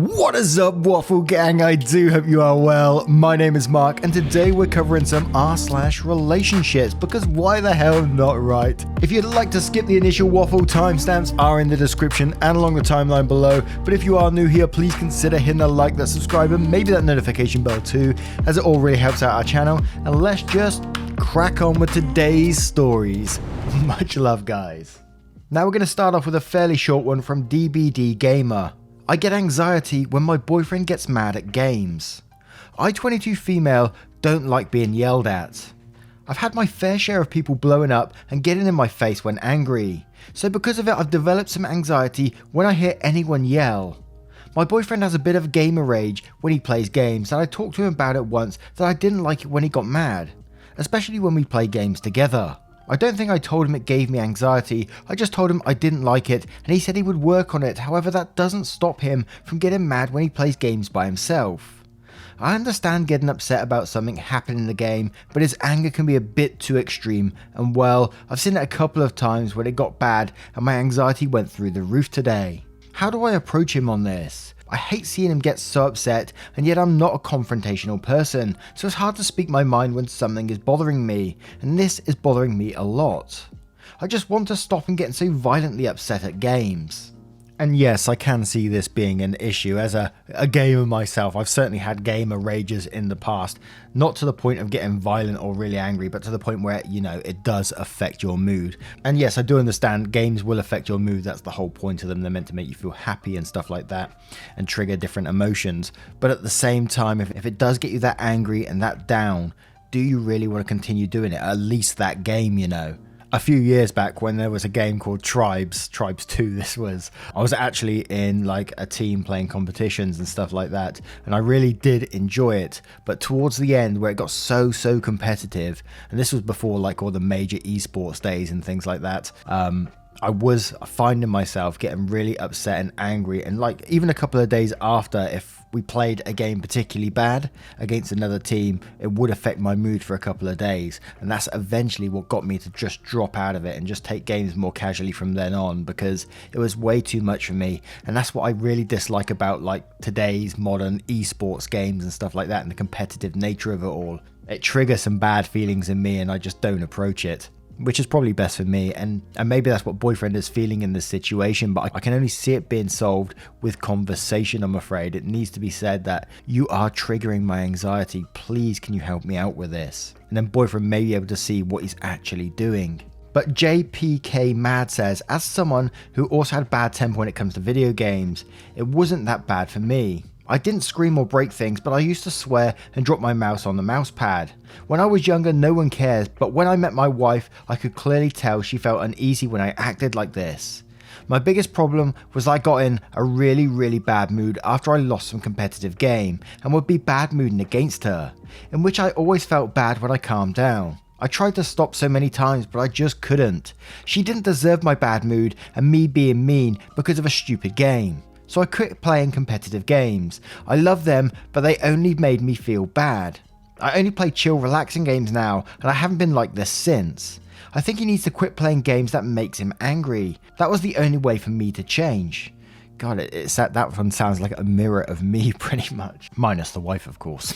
What is up, Waffle Gang? I do hope you are well. My name is Mark, and today we're covering some r/relationships, because why the hell not, right? If you'd like to skip the initial waffle, timestamps are in the description and along the timeline below, but if you are new here, please consider hitting the like, that subscribe, and maybe that notification bell too, as it all really helps out our channel. And let's just crack on with today's stories. Much love, guys. Now we're going to start off with a fairly short one from DBD Gamer. I get anxiety when my boyfriend gets mad at games. I, 22 female, don't like being yelled at. I've had my fair share of people blowing up and getting in my face when angry, so because of it I've developed some anxiety when I hear anyone yell. My boyfriend has a bit of gamer rage when he plays games, and I talked to him about it once that I didn't like it when he got mad, especially when we play games together. I don't think I told him it gave me anxiety, I just told him I didn't like it and he said he would work on it. However, that doesn't stop him from getting mad when he plays games by himself. I understand getting upset about something happening in the game, but his anger can be a bit too extreme, and well, I've seen it a couple of times when it got bad and my anxiety went through the roof today. How do I approach him on this? I hate seeing him get so upset, and yet I'm not a confrontational person, so it's hard to speak my mind when something is bothering me, and this is bothering me a lot. I just want to stop him getting so violently upset at games. And yes, I can see this being an issue. As a gamer myself, I've certainly had gamer rages in the past, not to the point of getting violent or really angry, but to the point where, you know, it does affect your mood. And yes, I do understand games will affect your mood. That's the whole point of them. They're meant to make you feel happy and stuff like that and trigger different emotions. But at the same time, if it does get you that angry and that down, do you really want to continue doing it? At least that game, you know. A few years back when there was a game called Tribes 2 this was, I was actually in like a team playing competitions and stuff like that, and I really did enjoy it, but towards the end where it got so competitive, and this was before like all the major esports days and things like that, I was finding myself getting really upset and angry, and like even a couple of days after, if we played a game particularly bad against another team, it would affect my mood for a couple of days, and that's eventually what got me to just drop out of it and just take games more casually from then on, because it was way too much for me. And that's what I really dislike about like today's modern esports games and stuff like that, and the competitive nature of it all. It triggers some bad feelings in me and I just don't approach it, which is probably best for me, and maybe that's what boyfriend is feeling in this situation, but I can only see it being solved with conversation, I'm afraid. It needs to be said that you are triggering my anxiety, please can you help me out with this? And then boyfriend may be able to see what he's actually doing. But JPK Mad says, as someone who also had bad temper when it comes to video games, it wasn't that bad for me. I didn't scream or break things, but I used to swear and drop my mouse on the mouse pad. When I was younger, no one cares, but when I met my wife, I could clearly tell she felt uneasy when I acted like this. My biggest problem was I got in a really bad mood after I lost some competitive game, and would be bad mooding against her, in which I always felt bad when I calmed down. I tried to stop so many times, but I just couldn't. She didn't deserve my bad mood and me being mean because of a stupid game. So I quit playing competitive games. I love them, but they only made me feel bad. I only play chill, relaxing games now, and I haven't been like this since. I think he needs to quit playing games that makes him angry. That was the only way for me to change. God, that one sounds like a mirror of me pretty much. Minus the wife, of course.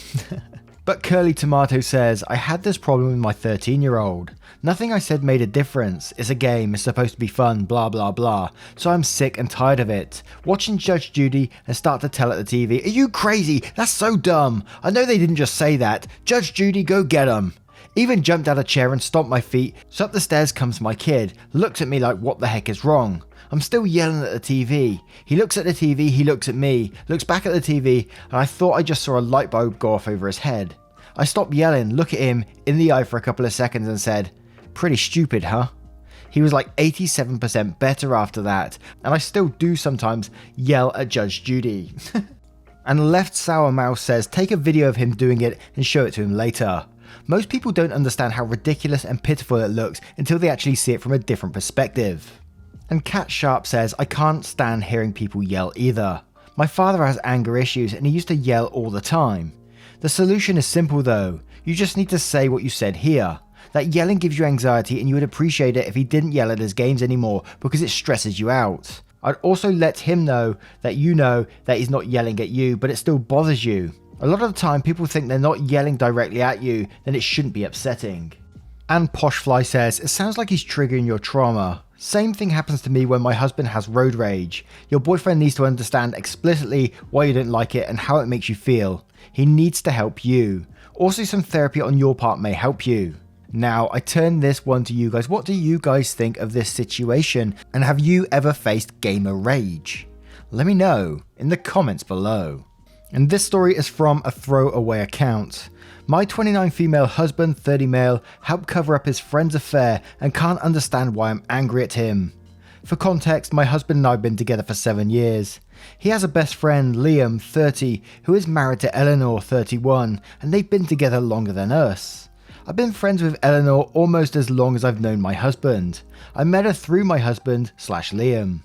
But Curly Tomato says, I had this problem with my 13-year-old. Nothing I said made a difference. It's a game, it's supposed to be fun, blah blah blah. So I'm sick and tired of it. Watching Judge Judy and start to tell at the TV, are you crazy? That's so dumb. I know they didn't just say that. Judge Judy, go get 'em. Even jumped out of a chair and stomped my feet, so up the stairs comes my kid, looks at me like what the heck is wrong. I'm still yelling at the TV. He looks at the TV, he looks at me, looks back at the TV, and I thought I just saw a light bulb go off over his head. I stopped yelling, look at him in the eye for a couple of seconds and said, pretty stupid, huh? He was like 87% better after that, and I still do sometimes yell at Judge Judy. And Left Sour Mouse says, take a video of him doing it and show it to him later. Most people don't understand how ridiculous and pitiful it looks until they actually see it from a different perspective. And Cat Sharp says, I can't stand hearing people yell either. My father has anger issues and he used to yell all the time. The solution is simple though, you just need to say what you said here. That yelling gives you anxiety and you would appreciate it if he didn't yell at his games anymore because it stresses you out. I'd also let him know that you know that he's not yelling at you, but it still bothers you. A lot of the time people think they're not yelling directly at you, then it shouldn't be upsetting. And Poshfly says, it sounds like he's triggering your trauma. Same thing happens to me when my husband has road rage. Your boyfriend needs to understand explicitly why you don't like it and how it makes you feel. He needs to help you. Also, some therapy on your part may help you. Now, I turn this one to you guys. What do you guys think of this situation? And have you ever faced gamer rage? Let me know in the comments below. And this story is from a throwaway account. My 29 female husband, 30 male, helped cover up his friend's affair and can't understand why I'm angry at him. For context, my husband and I have been together for 7 years. He has a best friend, Liam, 30, who is married to Eleanor, 31, and they've been together longer than us. I've been friends with Eleanor almost as long as I've known my husband. I met her through my husband/Liam.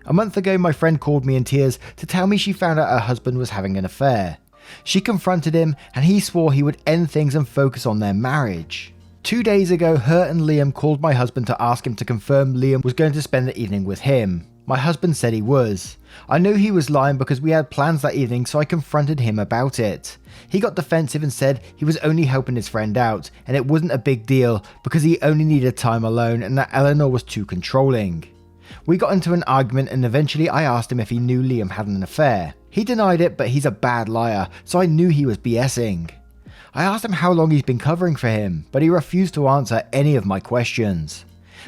A month ago, my friend called me in tears to tell me she found out her husband was having an affair. She confronted him and he swore he would end things and focus on their marriage. 2 days ago, her and Liam called my husband to ask him to confirm Liam was going to spend the evening with him. My husband said he was. I knew he was lying because we had plans that evening, so I confronted him about it. He got defensive and said he was only helping his friend out and it wasn't a big deal because he only needed time alone and that Eleanor was too controlling. We got into an argument and eventually I asked him if he knew Liam had an affair. He denied it, but he's a bad liar, so I knew he was BSing. I asked him how long he's been covering for him, but he refused to answer any of my questions.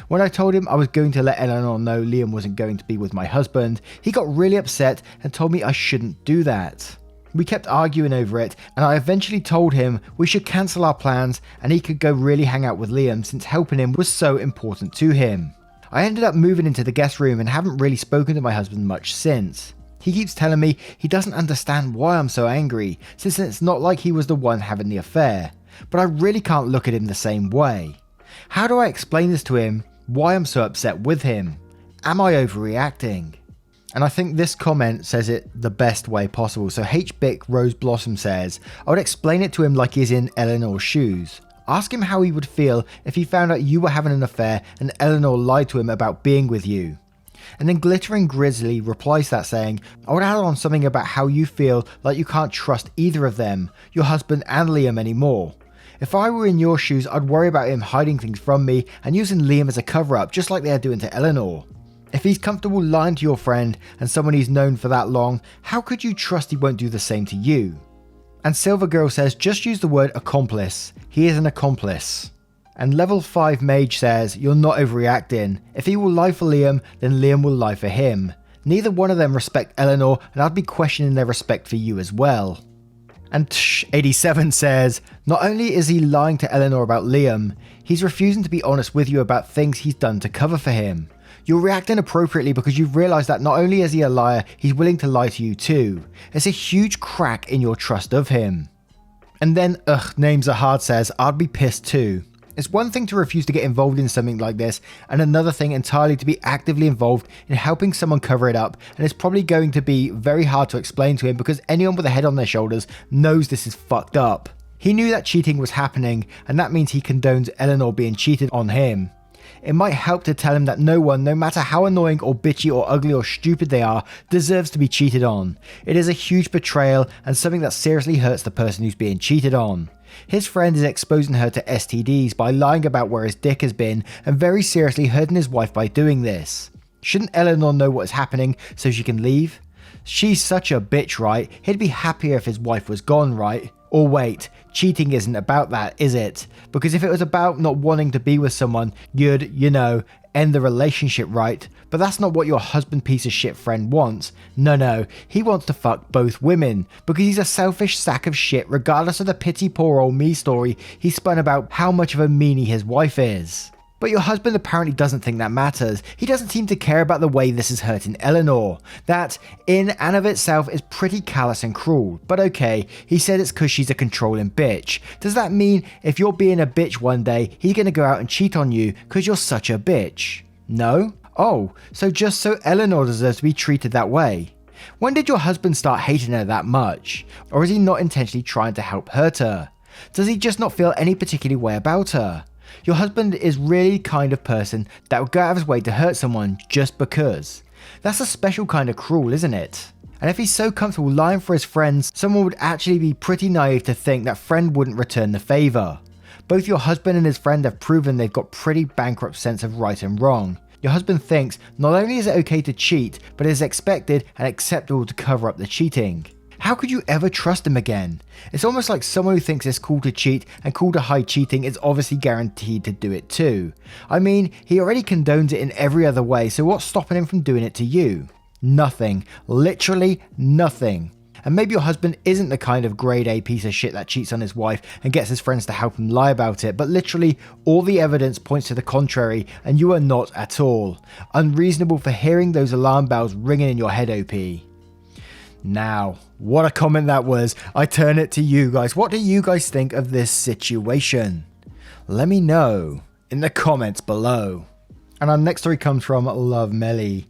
When I told him I was going to let Eleanor know Liam wasn't going to be with my husband, he got really upset and told me I shouldn't do that. We kept arguing over it, and I eventually told him we should cancel our plans and he could go really hang out with Liam since helping him was so important to him. I ended up moving into the guest room and haven't really spoken to my husband much since. He keeps telling me he doesn't understand why I'm so angry, since it's not like he was the one having the affair, but I really can't look at him the same way. How do I explain this to him, why I'm so upset with him? Am I overreacting? And I think this comment says it the best way possible. So HBick Rose Blossom says, I would explain it to him like he's in Eleanor's shoes. Ask him how he would feel if he found out you were having an affair and Eleanor lied to him about being with you. And then Glittering Grizzly replies to that saying, I would add on something about how you feel like you can't trust either of them, your husband and Liam anymore. If I were in your shoes, I'd worry about him hiding things from me and using Liam as a cover-up just like they are doing to Eleanor. If he's comfortable lying to your friend and someone he's known for that long, how could you trust he won't do the same to you? And Silver Girl says, just use the word accomplice. He is an accomplice. And Level 5 Mage says, you're not overreacting. If he will lie for Liam, then Liam will lie for him. Neither one of them respect Eleanor, and I'd be questioning their respect for you as well. And Tsh87 says, not only is he lying to Eleanor about Liam, he's refusing to be honest with you about things he's done to cover for him. You're reacting appropriately because you've realised that not only is he a liar, he's willing to lie to you too. It's a huge crack in your trust of him. And then Names Are Hard says, I'd be pissed too. It's one thing to refuse to get involved in something like this, and another thing entirely to be actively involved in helping someone cover it up, and it's probably going to be very hard to explain to him because anyone with a head on their shoulders knows this is fucked up. He knew that cheating was happening, and that means he condones Eleanor being cheated on him. It might help to tell him that no one, no matter how annoying or bitchy or ugly or stupid they are, deserves to be cheated on. It is a huge betrayal and something that seriously hurts the person who's being cheated on. His friend is exposing her to STDs by lying about where his dick has been and very seriously hurting his wife by doing this. Shouldn't Eleanor know what is happening so she can leave? She's such a bitch, right? He'd be happier if his wife was gone, right? Or wait, cheating isn't about that, is it? Because if it was about not wanting to be with someone, you'd, end the relationship, right? But that's not what your husband piece of shit friend wants. No, he wants to fuck both women because he's a selfish sack of shit regardless of the pity poor old me story he spun about how much of a meanie his wife is. But your husband apparently doesn't think that matters. He doesn't seem to care about the way this is hurting Eleanor. That, in and of itself, is pretty callous and cruel. But okay, he said it's because she's a controlling bitch. Does that mean if you're being a bitch one day, he's gonna go out and cheat on you because you're such a bitch? No? Oh, so just so Eleanor deserves to be treated that way. When did your husband start hating her that much? Or is he not intentionally trying to help hurt her? Does he just not feel any particular way about her? Your husband is really the kind of person that would go out of his way to hurt someone just because. That's a special kind of cruel, isn't it? And if he's so comfortable lying for his friends, someone would actually be pretty naive to think that friend wouldn't return the favour. Both your husband and his friend have proven they've got pretty bankrupt sense of right and wrong. Your husband thinks not only is it okay to cheat, but it is expected and acceptable to cover up the cheating. How could you ever trust him again? It's almost like someone who thinks it's cool to cheat and cool to hide cheating is obviously guaranteed to do it too. I mean, he already condones it in every other way, so what's stopping him from doing it to you? Nothing. Literally nothing. And maybe your husband isn't the kind of grade A piece of shit that cheats on his wife and gets his friends to help him lie about it, but literally all the evidence points to the contrary, and you are not at all. Unreasonable for hearing those alarm bells ringing in your head, OP. Now, what a comment that was. I turn it to you guys. What do you guys think of this situation? Let me know in the comments below. And our next story comes from Love Melly.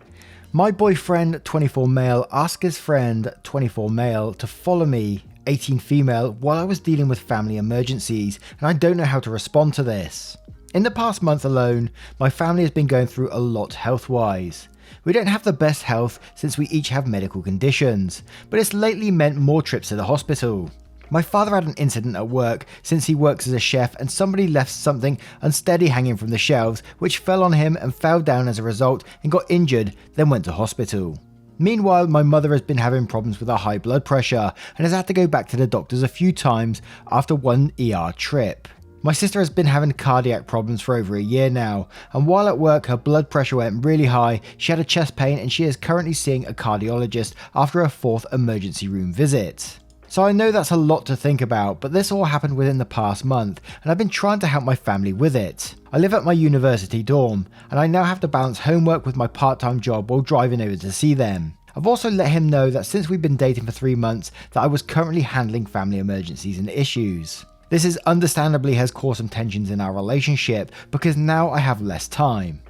My boyfriend, 24 male, asked his friend, 24 male, to follow me, 18 female, while I was dealing with family emergencies, and I don't know how to respond to this. In the past month alone, my family has been going through a lot health-wise. We don't have the best health since we each have medical conditions, but it's lately meant more trips to the hospital. My father had an incident at work since he works as a chef, and somebody left something unsteady hanging from the shelves which fell on him and fell down as a result and got injured, then went to hospital. Meanwhile, my mother has been having problems with her high blood pressure and has had to go back to the doctors a few times after one ER trip. My sister has been having cardiac problems for over a year now, and while at work her blood pressure went really high, she had a chest pain and she is currently seeing a cardiologist after her 4th emergency room visit. So I know that's a lot to think about, but this all happened within the past month, and I've been trying to help my family with it. I live at my university dorm, and I now have to balance homework with my part-time job while driving over to see them. I've also let him know that since we've been dating for 3 months, that I was currently handling family emergencies and issues. This is understandably has caused some tensions in our relationship because now I have less time.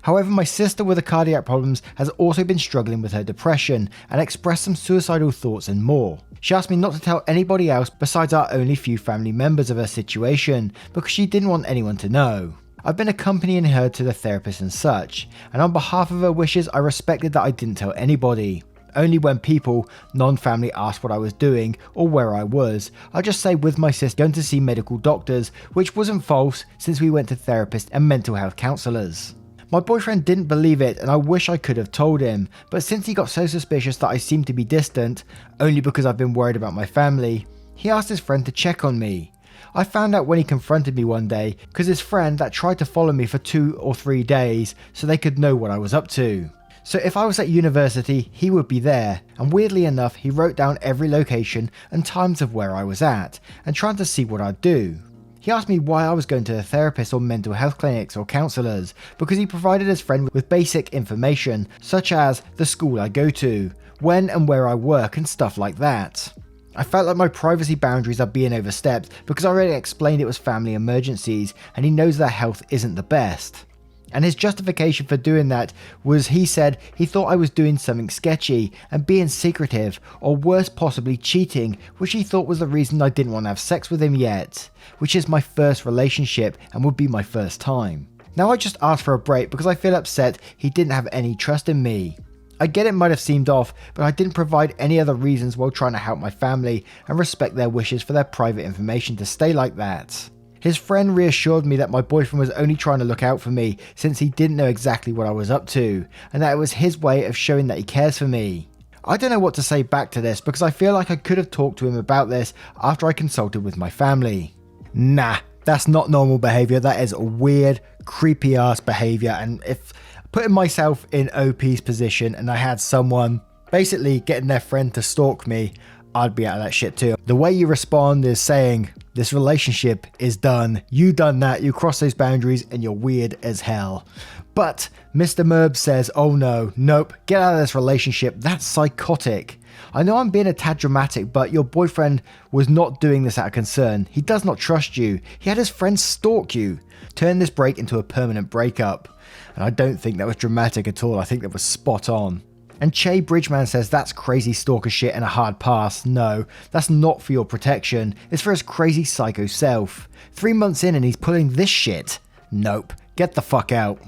However, my sister with the cardiac problems has also been struggling with her depression and expressed some suicidal thoughts and more. She asked me not to tell anybody else besides our only few family members of her situation because she didn't want anyone to know. I've been accompanying her to the therapist and such, and on behalf of her wishes I respected that I didn't tell anybody. Only when people, non-family, asked what I was doing or where I was, I just say with my sister going to see medical doctors, which wasn't false since we went to therapists and mental health counsellors. My boyfriend didn't believe it and I wish I could have told him, but since he got so suspicious that I seemed to be distant, only because I've been worried about my family, he asked his friend to check on me. I found out when he confronted me one day because his friend that tried to follow me for 2 or 3 days so they could know what I was up to. So if I was at university, he would be there, and weirdly enough, he wrote down every location and times of where I was at, and trying to see what I'd do. He asked me why I was going to a therapist or mental health clinics or counsellors, because he provided his friend with basic information, such as the school I go to, when and where I work and stuff like that. I felt like my privacy boundaries are being overstepped because I already explained it was family emergencies, and he knows that health isn't the best. And his justification for doing that was he said he thought I was doing something sketchy and being secretive, or worse possibly cheating, which he thought was the reason I didn't want to have sex with him yet, which is my first relationship and would be my first time. Now I just asked for a break because I feel upset he didn't have any trust in me. I get it might have seemed off, but I didn't provide any other reasons while trying to help my family and respect their wishes for their private information to stay like that. His friend reassured me that my boyfriend was only trying to look out for me since he didn't know exactly what I was up to, and that it was his way of showing that he cares for me. I don't know what to say back to this because I feel like I could have talked to him about this after I consulted with my family. Nah, that's not normal behaviour, that is weird, creepy ass behaviour, and if putting myself in OP's position and I had someone basically getting their friend to stalk me, I'd be out of that shit too. The way you respond is saying, this relationship is done. You done that, you cross those boundaries and you're weird as hell. But Mr. Merb says, oh no, nope, get out of this relationship. That's psychotic. I know I'm being a tad dramatic, but your boyfriend was not doing this out of concern. He does not trust you. He had his friends stalk you. Turn this break into a permanent breakup. And I don't think that was dramatic at all. I think that was spot on. And Che Bridgeman says that's crazy stalker shit and a hard pass. No, that's not for your protection. It's for his crazy psycho self. 3 months in and he's pulling this shit. Nope, get the fuck out.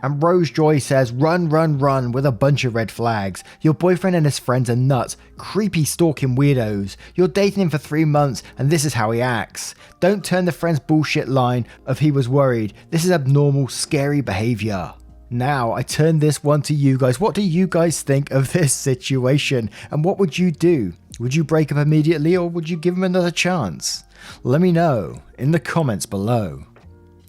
And Rose Joy says, run, run, run, with a bunch of red flags. Your boyfriend and his friends are nuts, creepy stalking weirdos. You're dating him for 3 months and this is how he acts. Don't turn the friend's bullshit line of he was worried. This is abnormal, scary behavior. Now, I turn this one to you guys. What do you guys think of this situation? And what would you do? Would you break up immediately or would you give him another chance? Let me know in the comments below.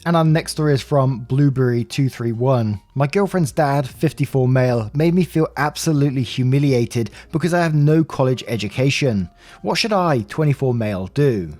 And our next story is from Blueberry231. My girlfriend's dad, 54 male, made me feel absolutely humiliated because I have no college education. What should I, 24 male, do?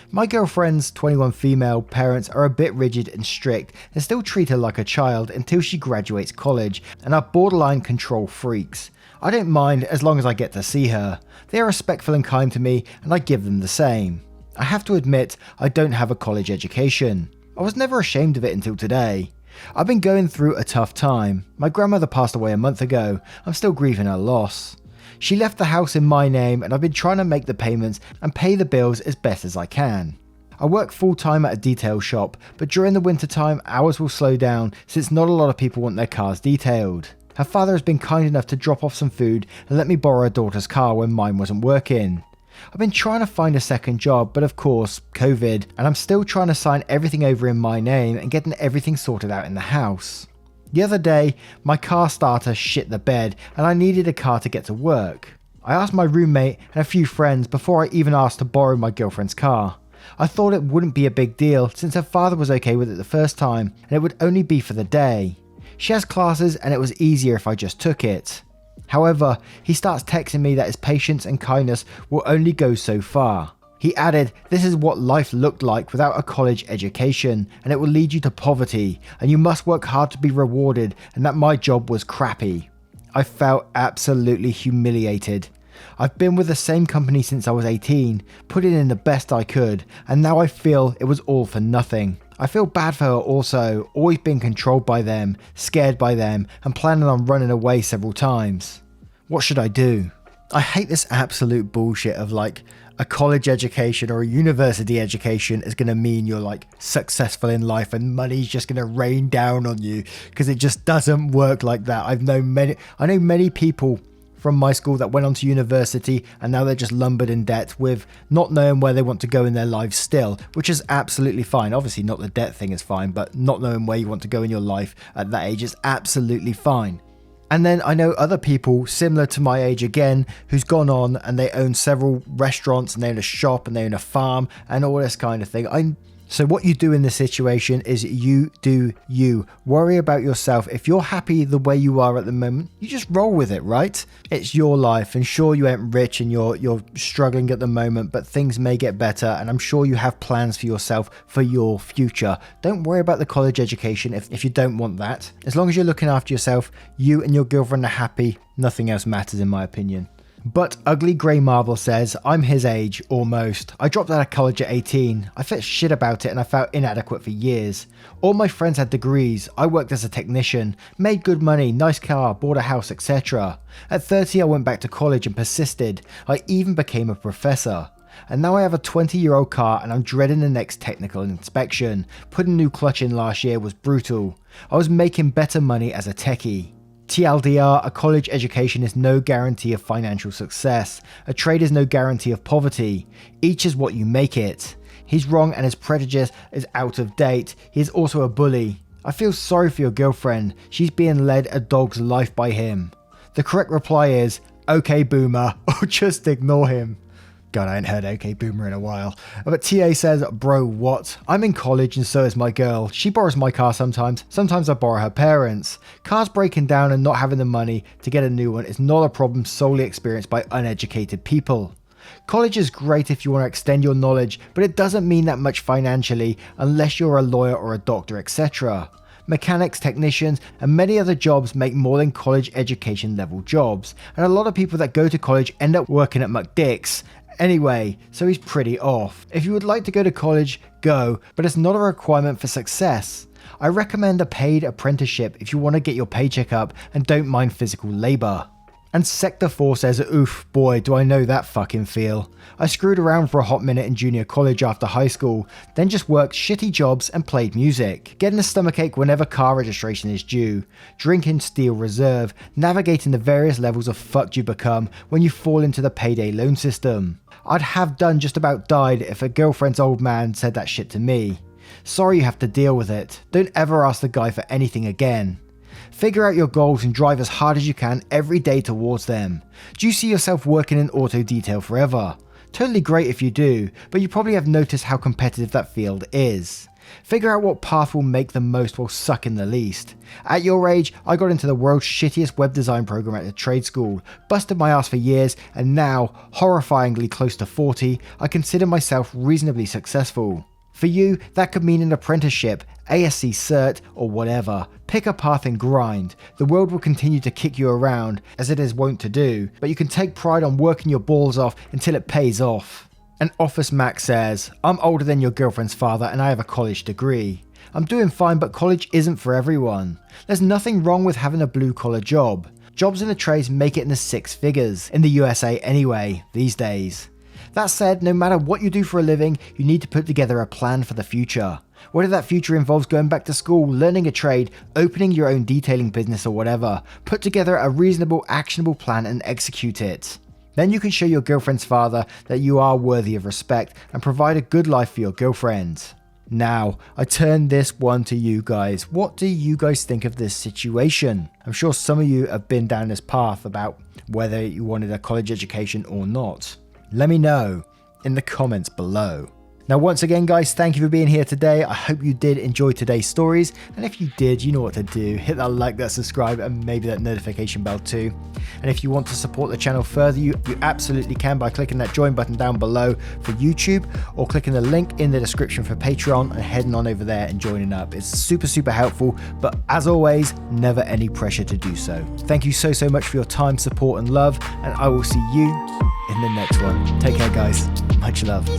My girlfriend's 21 female parents are a bit rigid and strict and still treat her like a child until she graduates college and are borderline control freaks. I don't mind as long as I get to see her. They are respectful and kind to me and I give them the same. I have to admit I don't have a college education. I was never ashamed of it until today. I've been going through a tough time. My grandmother passed away a month ago. I'm still grieving her loss. She left the house in my name and I've been trying to make the payments and pay the bills as best as I can. I work full time at a detail shop, but during the winter time hours will slow down since not a lot of people want their cars detailed. Her father has been kind enough to drop off some food and let me borrow her daughter's car when mine wasn't working. I've been trying to find a second job, but of course, COVID, and I'm still trying to sign everything over in my name and getting everything sorted out in the house. The other day, my car starter shit the bed and I needed a car to get to work. I asked my roommate and a few friends before I even asked to borrow my girlfriend's car. I thought it wouldn't be a big deal since her father was okay with it the first time and it would only be for the day. She has classes and it was easier if I just took it. However, he starts texting me that his patience and kindness will only go so far. He added, this is what life looked like without a college education and it will lead you to poverty and you must work hard to be rewarded and that my job was crappy. I felt absolutely humiliated. I've been with the same company since I was 18, putting in the best I could, and now I feel it was all for nothing. I feel bad for her also, always being controlled by them, scared by them, and planning on running away several times. What should I do? I hate this absolute bullshit of like a college education or a university education is going to mean you're like successful in life and money's just going to rain down on you, because it just doesn't work like that. I know many people from my school that went on to university and now they're just lumbered in debt with not knowing where they want to go in their lives still, which is absolutely fine. Obviously not the debt thing is fine, but not knowing where you want to go in your life at that age is absolutely fine. And then I know other people similar to my age again who's gone on and they own several restaurants and they own a shop and they own a farm and all this kind of thing. So what you do in this situation is you do you. Worry about yourself. If you're happy the way you are at the moment, you just roll with it, right? It's your life, and sure you ain't rich and you're struggling at the moment, but things may get better and I'm sure you have plans for yourself for your future. Don't worry about the college education if you don't want that. As long as you're looking after yourself, you and your girlfriend are happy, nothing else matters in my opinion. But Ugly Grey Marvel says, I'm his age, almost. I dropped out of college at 18. I felt shit about it and I felt inadequate for years. All my friends had degrees. I worked as a technician, made good money, nice car, bought a house, etc. At 30 I went back to college and persisted. I even became a professor. And now I have a 20-year-old car and I'm dreading the next technical inspection. Putting a new clutch in last year was brutal. I was making better money as a techie. TLDR, a college education is no guarantee of financial success. A trade is no guarantee of poverty. Each is what you make it. He's wrong and his prejudice is out of date. He is also a bully. I feel sorry for your girlfriend. She's being led a dog's life by him. The correct reply is, okay boomer, or just ignore him. God, I ain't heard OK Boomer in a while. But TA says, bro, what? I'm in college and so is my girl. She borrows my car sometimes. Sometimes I borrow her parents. Cars breaking down and not having the money to get a new one is not a problem solely experienced by uneducated people. College is great if you want to extend your knowledge, but it doesn't mean that much financially unless you're a lawyer or a doctor, etc. Mechanics, technicians, and many other jobs make more than college education level jobs, and a lot of people that go to college end up working at McDick's. Anyway, so he's pretty off. If you would like to go to college, go, but it's not a requirement for success. I recommend a paid apprenticeship if you want to get your paycheck up and don't mind physical labor. And Sector 4 says, oof, boy, do I know that fucking feel. I screwed around for a hot minute in junior college after high school, then just worked shitty jobs and played music. Getting a stomachache whenever car registration is due, drinking Steel Reserve, navigating the various levels of fucked you become when you fall into the payday loan system. I'd have done just about died if a girlfriend's old man said that shit to me. Sorry you have to deal with it. Don't ever ask the guy for anything again. Figure out your goals and drive as hard as you can every day towards them. Do you see yourself working in auto detail forever? Totally great if you do, but you probably have noticed how competitive that field is. Figure out what path will make the most while sucking the least. At your age, I got into the world's shittiest web design program at a trade school, busted my ass for years, and now, horrifyingly close to 40, I consider myself reasonably successful. For you, that could mean an apprenticeship, ASC cert, or whatever. Pick a path and grind. The world will continue to kick you around, as it is wont to do, but you can take pride on working your balls off until it pays off. And Office Mac says, I'm older than your girlfriend's father and I have a college degree. I'm doing fine, but college isn't for everyone. There's nothing wrong with having a blue-collar job. Jobs in the trades make it in the six figures, in the USA anyway, these days. That said, no matter what you do for a living, you need to put together a plan for the future. Whether that future involves going back to school, learning a trade, opening your own detailing business or whatever, put together a reasonable, actionable plan and execute it. Then you can show your girlfriend's father that you are worthy of respect and provide a good life for your girlfriend. Now, I turn this one to you guys. What do you guys think of this situation? I'm sure some of you have been down this path about whether you wanted a college education or not. Let me know in the comments below. Now once again guys, thank you for being here today. I hope you did enjoy today's stories, and if you did, you know what to do. Hit that like, that subscribe, and maybe that notification bell too. And if you want to support the channel further, you absolutely can by clicking that join button down below for YouTube, or clicking the link in the description for Patreon and heading on over there and joining up. It's super helpful, but as always, never any pressure to do so. Thank you so much for your time, support and love, and I will see you in the next one. Take care guys, much love.